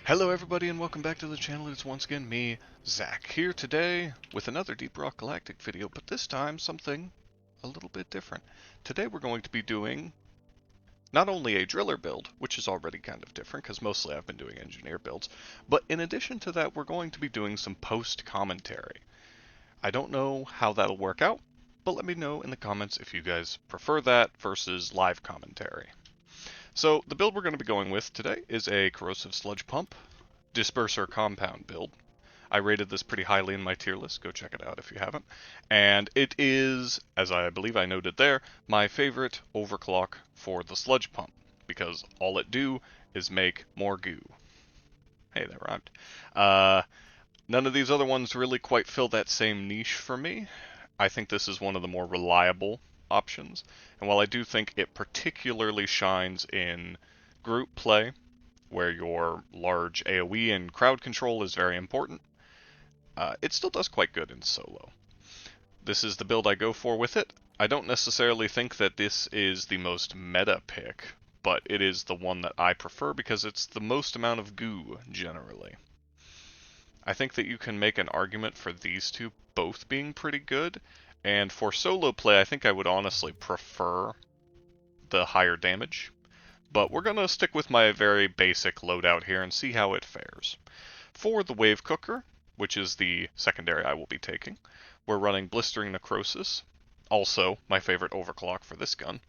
Hello everybody and welcome back to the channel. It's once again me, Zach, here today with another Deep Rock Galactic video, but this time something a little bit different. Today we're going to be doing not only a driller build, which is already kind of different because mostly I've been doing engineer builds, but in addition to that we're going to be doing some post-commentary. I don't know how that'll work out, but let me know in the comments if you guys prefer that versus live commentary. So the build we're going to be going with today is a corrosive sludge pump disperser compound build. I rated this pretty highly in my tier list, go check it out if you haven't. And it is, as I believe I noted there, my favorite overclock for the sludge pump, because all it do is make more goo. Hey, that rhymed. None of these other ones really quite fill that same niche for me. I think this is one of the more reliable options, and while I do think it particularly shines in group play, where your large AoE and crowd control is very important, it still does quite good in solo. This is the build I go for with it. I don't necessarily think that this is the most meta pick, but it is the one that I prefer because it's the most amount of goo, generally. I think that you can make an argument for these two both being pretty good, and for solo play I think I would honestly prefer the higher damage. But we're going to stick with my very basic loadout here and see how it fares. For the Wave Cooker, which is the secondary I will be taking, we're running Blistering Necrosis, also my favorite overclock for this gun.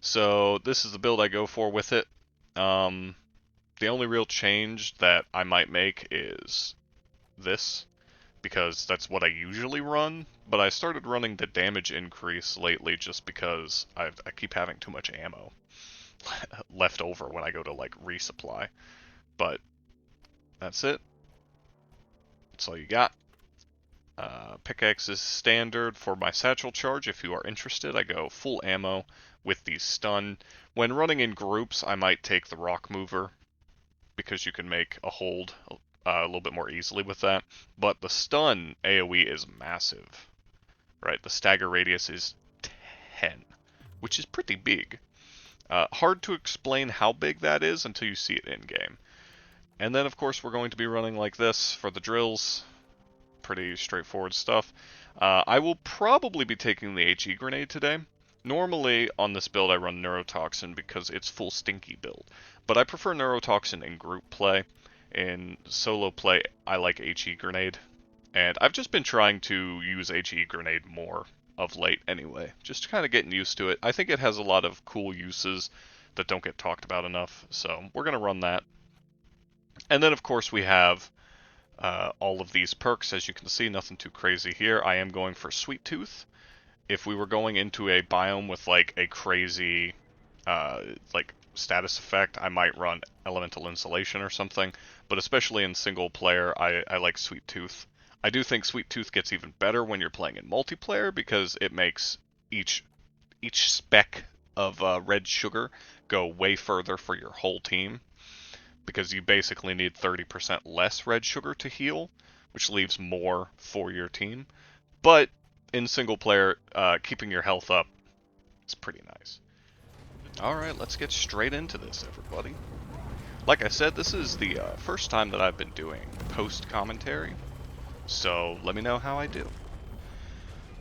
So this is the build I go for with it. The only real change that I might make is this, because that's what I usually run, but I started running the damage increase lately just because I keep having too much ammo left over when I go to like resupply. But that's it. That's all you got. Pickaxe is standard for my satchel charge. If you are interested, I go full ammo with the stun. When running in groups, I might take the rock mover because you can make a hold a little bit more easily with that. But the stun AoE is massive, right? The stagger radius is 10, which is pretty big. Hard to explain how big that is until you see it in-game. And then, of course, we're going to be running like this for the drills. Pretty straightforward stuff. I will probably be taking the HE grenade today. Normally, on this build, I run Neurotoxin because it's full stinky build. But I prefer Neurotoxin in group play. In solo play, I like HE grenade. And I've just been trying to use HE grenade more of late anyway, just kind of getting used to it. I think it has a lot of cool uses that don't get talked about enough, so we're going to run that. And then of course we have all of these perks. As you can see, nothing too crazy here. I am going for Sweet Tooth. If we were going into a biome with like a crazy like status effect, I might run Elemental Insulation or something, but especially in single player, I like Sweet Tooth. I do think Sweet Tooth gets even better when you're playing in multiplayer because it makes each speck of red sugar go way further for your whole team, because you basically need 30% less red sugar to heal, which leaves more for your team. But in single player, keeping your health up is pretty nice. Alright, let's get straight into this, everybody. Like I said, this is the first time that I've been doing post-commentary, so let me know how I do.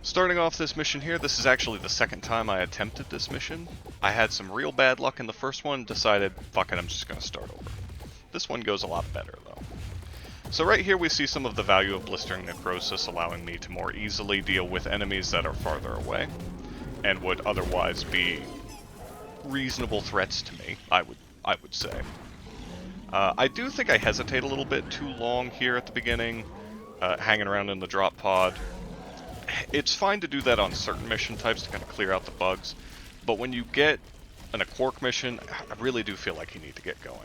Starting off this mission here, this is actually the second time I attempted this mission. I had some real bad luck in the first one, decided, fuck it, I'm just going to start over. This one goes a lot better, though. So right here we see some of the value of Blistering Necrosis, allowing me to more easily deal with enemies that are farther away, and would otherwise be reasonable threats to me, I would say. I do think I hesitate a little bit too long here at the beginning, hanging around in the drop pod. It's fine to do that on certain mission types to kind of clear out the bugs, but when you get a Quark mission, I really do feel like you need to get going.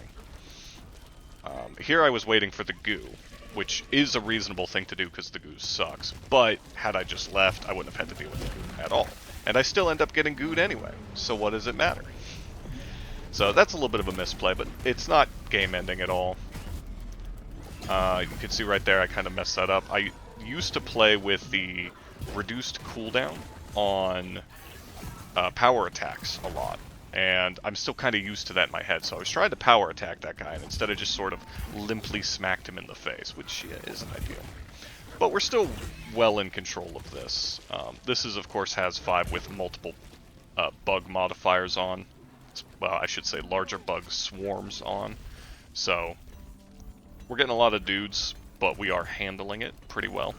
Here I was waiting for the goo, which is a reasonable thing to do because the goo sucks, but had I just left, I wouldn't have had to deal with the goo at all. And I still end up getting gooed anyway, so what does it matter? So that's a little bit of a misplay, but it's not game-ending at all. You can see right there I kind of messed that up. I used to play with the reduced cooldown on power attacks a lot, And I'm still kind of used to that in my head, so I was trying to power attack that guy, and instead I just sort of limply smacked him in the face, which isn't ideal. But we're still well in control of this. This is, of course, has 5 with multiple bug modifiers on. Well, I should say larger bug swarms on. So, we're getting a lot of dudes, but we are handling it pretty well.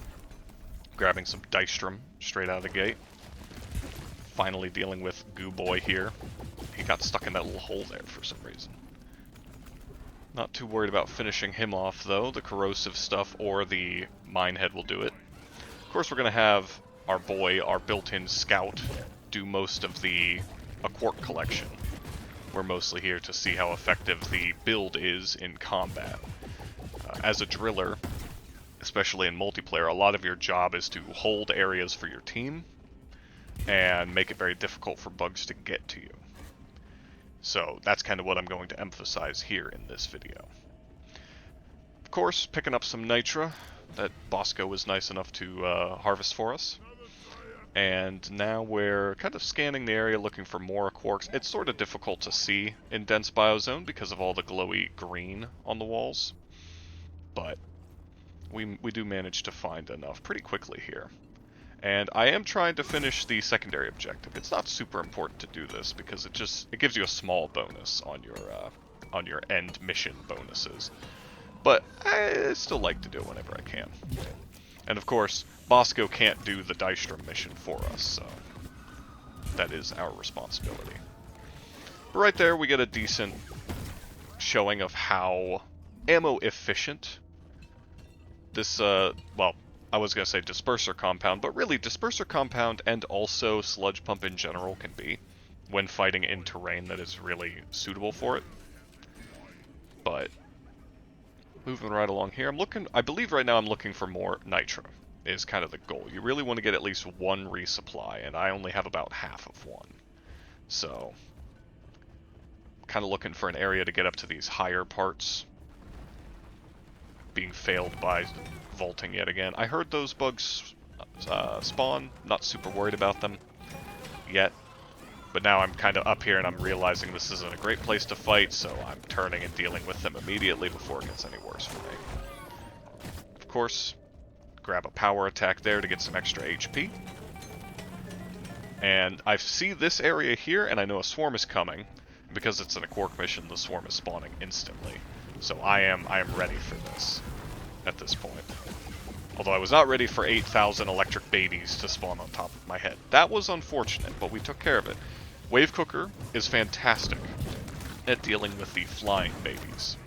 Grabbing some Dystrum straight out of the gate. Finally dealing with Goo Boy here. He got stuck in that little hole there for some reason. Not too worried about finishing him off, though. The corrosive stuff or the Minehead will do it. Of course, we're going to have our boy, our built-in scout, do most of the Quark collection. We're mostly here to see how effective the build is in combat. As a driller, especially in multiplayer, a lot of your job is to hold areas for your team and make it very difficult for bugs to get to you. So that's kind of what I'm going to emphasize here in this video. Of course, picking up some Nitra that Bosco was nice enough to harvest for us. And now we're kind of scanning the area looking for more quarks. It's sort of difficult to see in dense biozone because of all the glowy green on the walls. But we do manage to find enough pretty quickly here. And I am trying to finish the secondary objective. It's not super important to do this because it gives you a small bonus on your end mission bonuses. But I still like to do it whenever I can. And of course, Bosco can't do the Dystrum mission for us, so that is our responsibility. But right there, we get a decent showing of how ammo efficient this, well, I was going to say Disperser Compound, but really Disperser Compound and also Sludge Pump in general can be when fighting in terrain that is really suitable for it. But moving right along here, I believe right now I'm looking for more Nitra is kind of the goal. You really want to get at least one resupply, and I only have about half of one. So, kind of looking for an area to get up to these higher parts. Being failed by vaulting yet again. I heard those bugs spawn, not super worried about them yet. But now I'm kind of up here and I'm realizing this isn't a great place to fight, so I'm turning and dealing with them immediately before it gets any worse for me. Of course, grab a power attack there to get some extra HP. And I see this area here and I know a swarm is coming. Because it's in a Quark mission, the swarm is spawning instantly. So I am ready for this at this point. Although I was not ready for 8,000 electric babies to spawn on top of my head. That was unfortunate, but we took care of it. Wave Cooker is fantastic at dealing with the flying babies.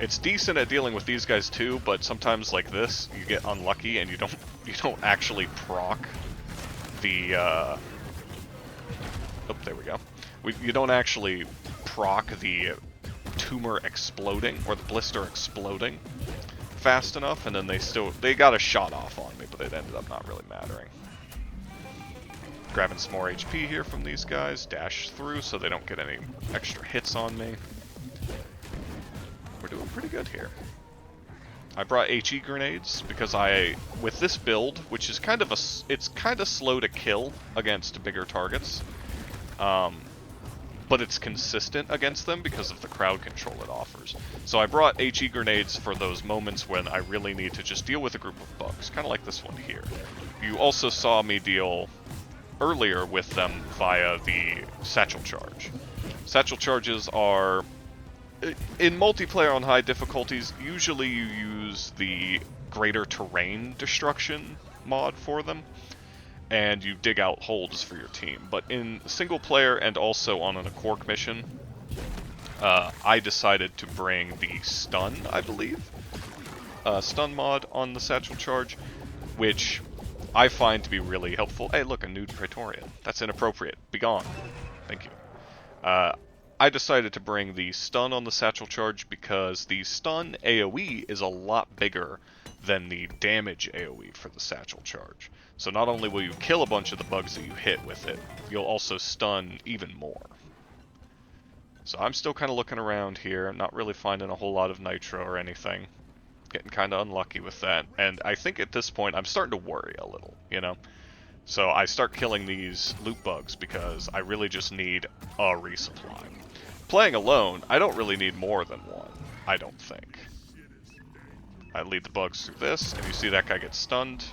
It's decent at dealing with these guys too, but sometimes like this, you get unlucky and you don't actually proc the oh, there we go. You don't actually proc the tumor exploding or the blister exploding fast enough, and then they got a shot off on me, but it ended up not really mattering. Grabbing some more HP here from these guys, dash through so they don't get any extra hits on me. We're doing pretty good here. I brought HE grenades because with this build, which is it's kind of slow to kill against bigger targets. But it's consistent against them because of the crowd control it offers. So I brought HE grenades for those moments when I really need to just deal with a group of bugs, kind of like this one here. You also saw me deal earlier with them via the satchel charge. Satchel charges are, in multiplayer on high difficulties, usually you use the greater terrain destruction mod for them. And you dig out holds for your team. But in single player and also on a Quark mission, I decided to bring the stun, I believe, stun mod on the satchel charge, which I find to be really helpful. Hey, look, a nude Praetorian. That's inappropriate. Be gone. Thank you. I decided to bring the stun on the satchel charge because the stun AoE is a lot bigger than the damage AoE for the satchel charge. So not only will you kill a bunch of the bugs that you hit with it, you'll also stun even more. So I'm still kind of looking around here. I'm not really finding a whole lot of nitro or anything. Getting kind of unlucky with that. And I think at this point I'm starting to worry a little, you know? So I start killing these loot bugs because I really just need a resupply. Playing alone, I don't really need more than one, I don't think. I lead the bugs through this, and you see that guy gets stunned.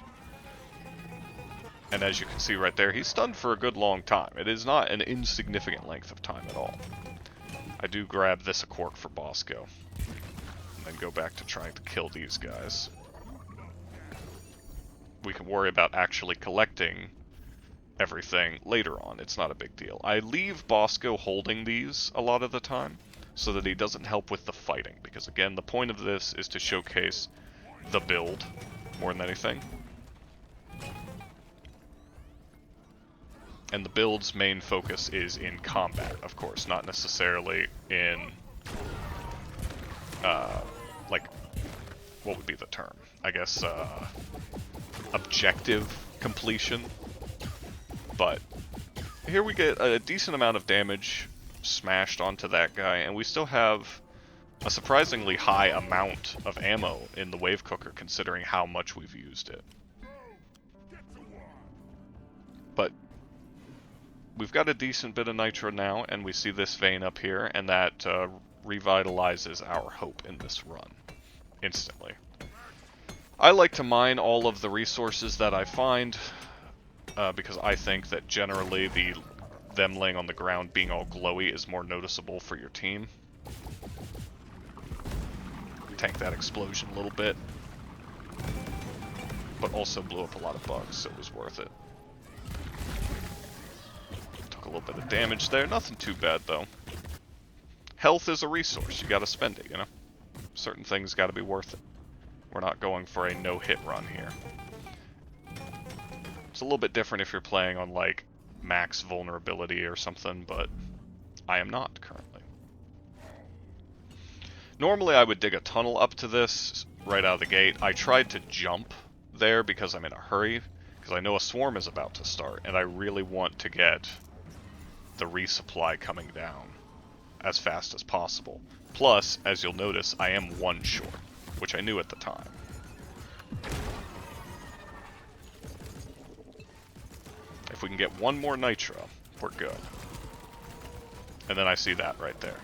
And as you can see right there, he's stunned for a good long time. It is not an insignificant length of time at all. I do grab this a cork for Bosco, and then go back to trying to kill these guys. We can worry about actually collecting everything later on. It's not a big deal. I leave Bosco holding these a lot of the time so that he doesn't help with the fighting, because again, the point of this is to showcase the build more than anything. And the build's main focus is in combat, of course, not necessarily in, like, what would be the term? I guess, objective completion. But here we get a decent amount of damage smashed onto that guy, and we still have a surprisingly high amount of ammo in the wave cooker considering how much we've used it. But we've got a decent bit of nitro now, and we see this vein up here, and that revitalizes our hope in this run instantly. I like to mine all of the resources that I find, because I think that generally them laying on the ground being all glowy is more noticeable for your team. Tank that explosion a little bit, but also blew up a lot of bugs, so it was worth it. Took a little bit of damage there, nothing too bad though. Health is a resource, you gotta spend it, you know? Certain things gotta be worth it. We're not going for a no-hit run here. It's a little bit different if you're playing on, like, max vulnerability or something, but I am not currently. Normally I would dig a tunnel up to this right out of the gate. I tried to jump there because I'm in a hurry, because I know a swarm is about to start, and I really want to get the resupply coming down as fast as possible. Plus, as you'll notice, I am one short, which I knew at the time. If we can get one more nitro, we're good. And then I see that right there.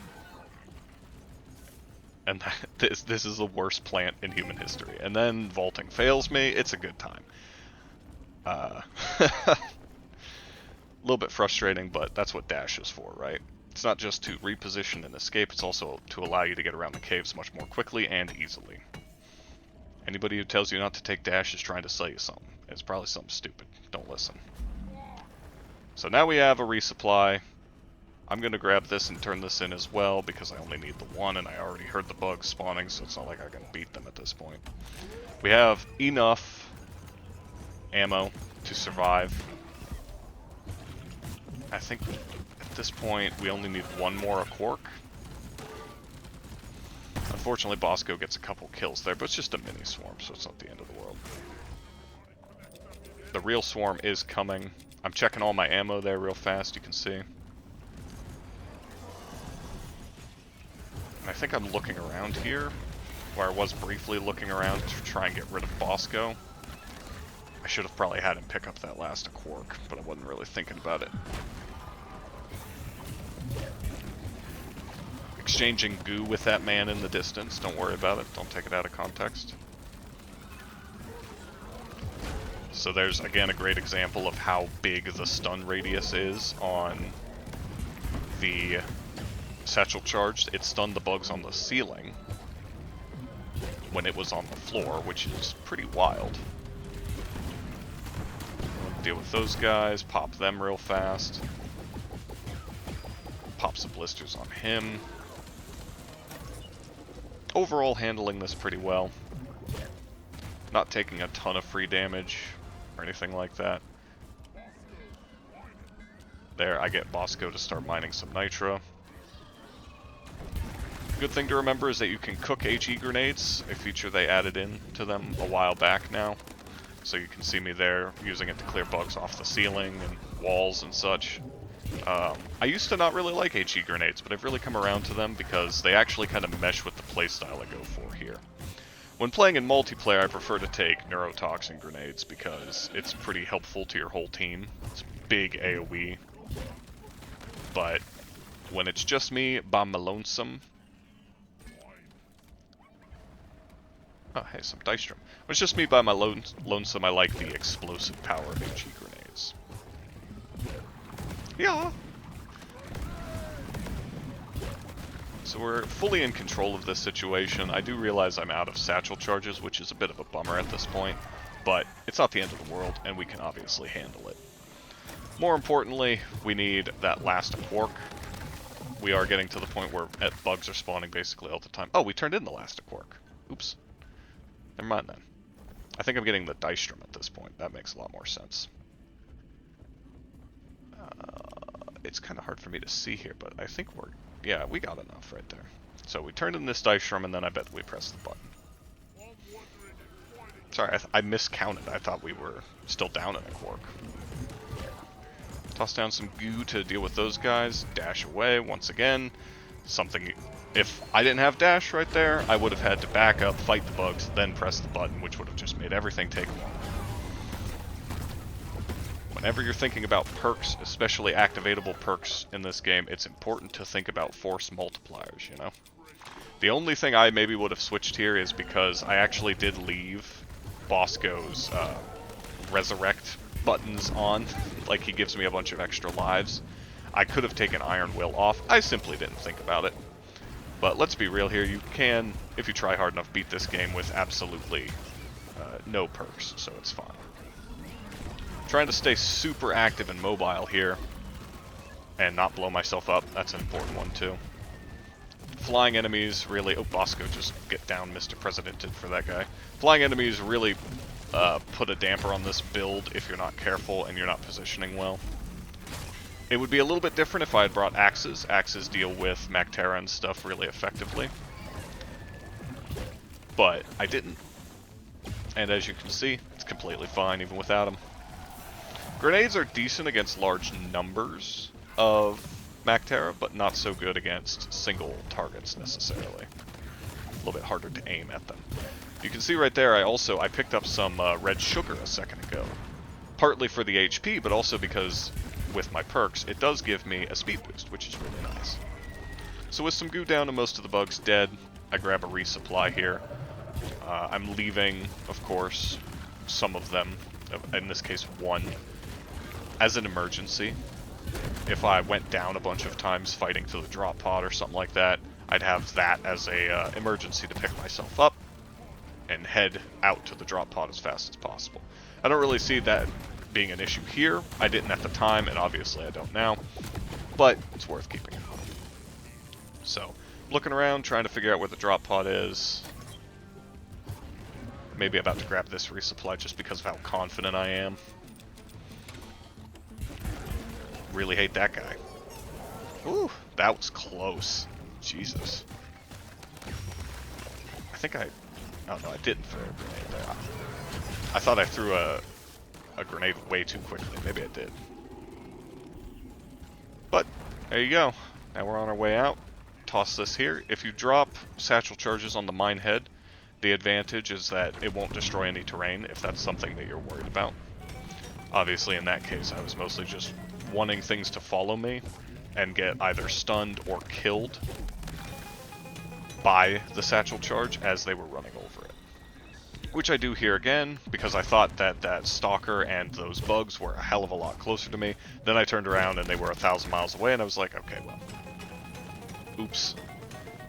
And this is the worst plant in human history. And then vaulting fails me, it's a good time. A little bit frustrating, but that's what dash is for, right? It's not just to reposition and escape, it's also to allow you to get around the caves much more quickly and easily. Anybody who tells you not to take dash is trying to sell you something. It's probably something stupid. Don't listen. So now we have a resupply. I'm going to grab this and turn this in as well because I only need the one and I already heard the bugs spawning, so it's not like I can beat them at this point. We have enough ammo to survive. I think at this point we only need one more a cork. Unfortunately, Bosco gets a couple kills there, but it's just a mini swarm, so it's not the end of the world. The real swarm is coming. I'm checking all my ammo there real fast, you can see. And I think I'm looking around here, where I was briefly looking around to try and get rid of Bosco. I should have probably had him pick up that last quark, but I wasn't really thinking about it. Exchanging goo with that man in the distance, don't worry about it, don't take it out of context. So there's, again, a great example of how big the stun radius is on the satchel charged. It stunned the bugs on the ceiling when it was on the floor, which is pretty wild. Deal with those guys, pop them real fast. Pop some blisters on him. Overall handling this pretty well. Not taking a ton of free damage or anything like that. There, I get Bosco to start mining some nitro. Good thing to remember is that you can cook HE grenades, a feature they added in to them a while back now. So you can see me there using it to clear bugs off the ceiling and walls and such. I used to not really like HE grenades, but I've really come around to them because they actually kind of mesh with the playstyle I go for here. When playing in multiplayer, I prefer to take neurotoxin grenades because it's pretty helpful to your whole team. It's big AoE. But when it's just me by my lonesome... Oh, hey, some dice drum. When it's just me by my lonesome, I like the explosive power of HE grenades. Yeah! So we're fully in control of this situation. I do realize I'm out of satchel charges, which is a bit of a bummer at this point, but it's not the end of the world, and we can obviously handle it. More importantly, we need that last quark. We are getting to the point where bugs are spawning basically all the time. Oh, we turned in the last quark. Oops. Never mind then. I think I'm getting the dice drum at this point. That makes a lot more sense. It's kind of hard for me to see here, but I think we're... Yeah, we got enough right there. So we turned in this dice drum, and then I bet we pressed the button. Sorry, I miscounted. I thought we were still down in a quark. Toss down some goo to deal with those guys. Dash away once again. Something... If I didn't have dash right there, I would have had to back up, fight the bugs, then press the button, which would have just made everything take longer. Whenever you're thinking about perks, especially activatable perks in this game, it's important to think about force multipliers, you know? The only thing I maybe would have switched here is because I actually did leave Bosco's resurrect buttons on. Like, he gives me a bunch of extra lives. I could have taken Iron Will off. I simply didn't think about it. But let's be real here, you can, if you try hard enough, beat this game with absolutely no perks, so it's fine. Trying to stay super active and mobile here, and not blow myself up. That's an important one too. Flying enemies really... Oh, Bosco, just get down, Mr. Presidented for that guy. Flying enemies really put a damper on this build if you're not careful and you're not positioning well. It would be a little bit different if I had brought axes. Axes deal with Mactera and stuff really effectively. But I didn't. And as you can see, it's completely fine even without them. Grenades are decent against large numbers of Mactera, but not so good against single targets necessarily. A little bit harder to aim at them. You can see right there, I picked up some red sugar a second ago. Partly for the HP, but also because with my perks, it does give me a speed boost, which is really nice. So with some goo down and most of the bugs dead, I grab a resupply here. I'm leaving, of course, some of them, in this case one, as an emergency. If I went down a bunch of times fighting to the drop pod or something like that, I'd have that as a emergency to pick myself up and head out to the drop pod as fast as possible. I don't really see that being an issue here. I didn't at the time, and obviously I don't now, but it's worth keeping in mind. So, looking around, trying to figure out where the drop pod is. Maybe about to grab this resupply just because of how confident I am. Really hate that guy. Ooh, that was close. Jesus. I think oh no, I didn't throw a grenade there. I thought I threw a grenade way too quickly. Maybe I did. But, there you go. Now we're on our way out. Toss this here. If you drop satchel charges on the mine head, the advantage is that it won't destroy any terrain if that's something that you're worried about. Obviously, in that case, I was mostly just wanting things to follow me and get either stunned or killed by the satchel charge as they were running over it. Which I do here again, because I thought that that stalker and those bugs were a hell of a lot closer to me. Then I turned around and they were 1,000 miles away, and I was like, okay, well, oops,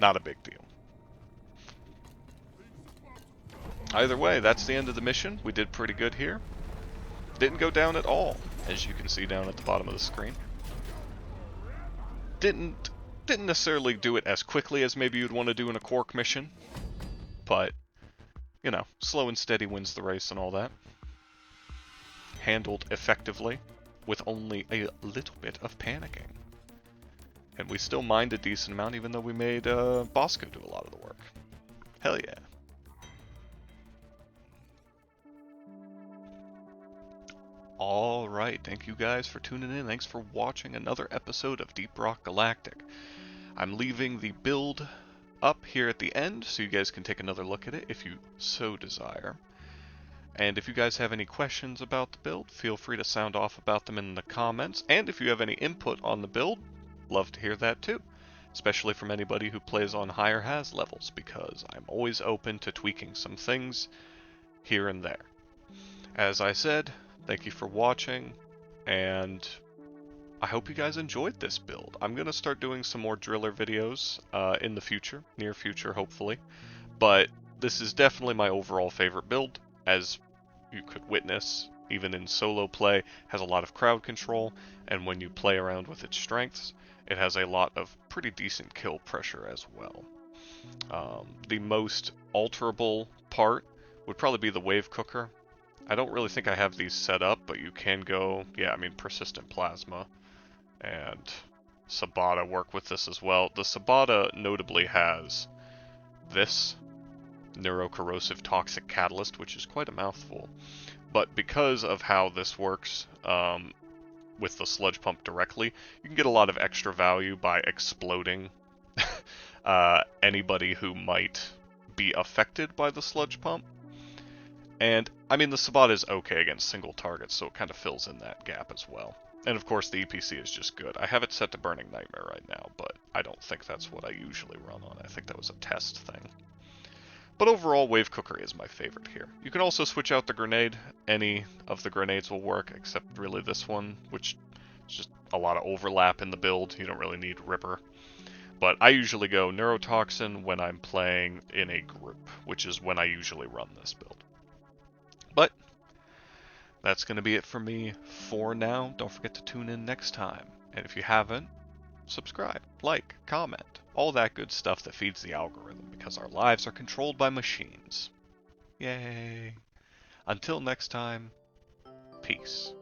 not a big deal. Either way, that's the end of the mission. We did pretty good here. Didn't go down at all, as you can see down at the bottom of the screen. Didn't necessarily do it as quickly as maybe you'd want to do in a Quark mission, but, you know, slow and steady wins the race and all that. Handled effectively, with only a little bit of panicking. And we still mined a decent amount, even though we made Bosco do a lot of the work. Hell yeah. Alright, thank you guys for tuning in. Thanks for watching another episode of Deep Rock Galactic. I'm leaving the build up here at the end so you guys can take another look at it if you so desire. And if you guys have any questions about the build, feel free to sound off about them in the comments. And if you have any input on the build, love to hear that too. Especially from anybody who plays on higher Haz levels, because I'm always open to tweaking some things here and there. As I said, thank you for watching, and I hope you guys enjoyed this build. I'm going to start doing some more driller videos in the future, near future hopefully, but this is definitely my overall favorite build, as you could witness, even in solo play, has a lot of crowd control, and when you play around with its strengths, it has a lot of pretty decent kill pressure as well. The most alterable part would probably be the wave cooker. I don't really think I have these set up, but you can go, yeah, I mean, persistent plasma and Sabata work with this as well. The Sabata notably has this neurocorrosive toxic catalyst, which is quite a mouthful. But because of how this works with the sludge pump directly, you can get a lot of extra value by exploding anybody who might be affected by the sludge pump. And, I mean, the Sabata is okay against single targets, so it kind of fills in that gap as well. And of course, the EPC is just good. I have it set to Burning Nightmare right now, but I don't think that's what I usually run on. I think that was a test thing. But overall, Wave Cooker is my favorite here. You can also switch out the grenade. Any of the grenades will work, except really this one, which is just a lot of overlap in the build. You don't really need Ripper. But I usually go Neurotoxin when I'm playing in a group, which is when I usually run this build. But that's going to be it for me for now. Don't forget to tune in next time. And if you haven't, subscribe, like, comment, all that good stuff that feeds the algorithm, because our lives are controlled by machines. Yay! Until next time, peace.